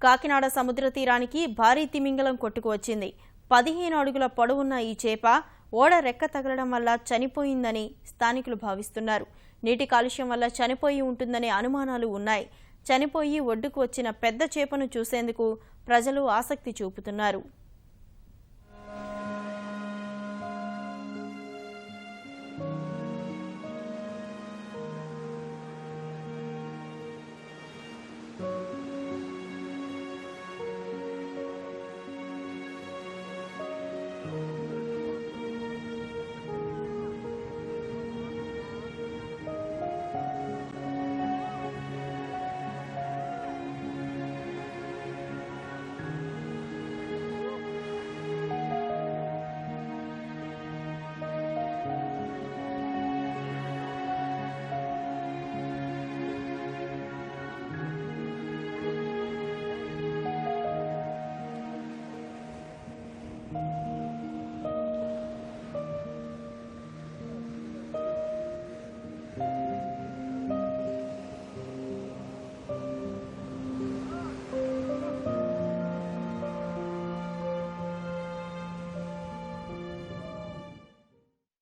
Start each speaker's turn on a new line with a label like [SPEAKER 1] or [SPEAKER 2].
[SPEAKER 1] కాకినాడ సముద్ర తీరానికి భారీ తిమింగలం కొట్టుకువచ్చింది. 15 అడుగుల పొడవున్న ఈ చేప ఓడ రెక్క తగలడం వల్ల చనిపోయిందని స్థానికులు భావిస్తున్నారు. నీటి కాలుష్యం వల్ల చనిపోయి ఉంటుందనే అనుమానాలు ఉన్నాయి. చనిపోయి ఒడ్డుకు వచ్చిన పెద్ద చేపను చూసేందుకు ప్రజలు ఆసక్తి చూపుతున్నారు.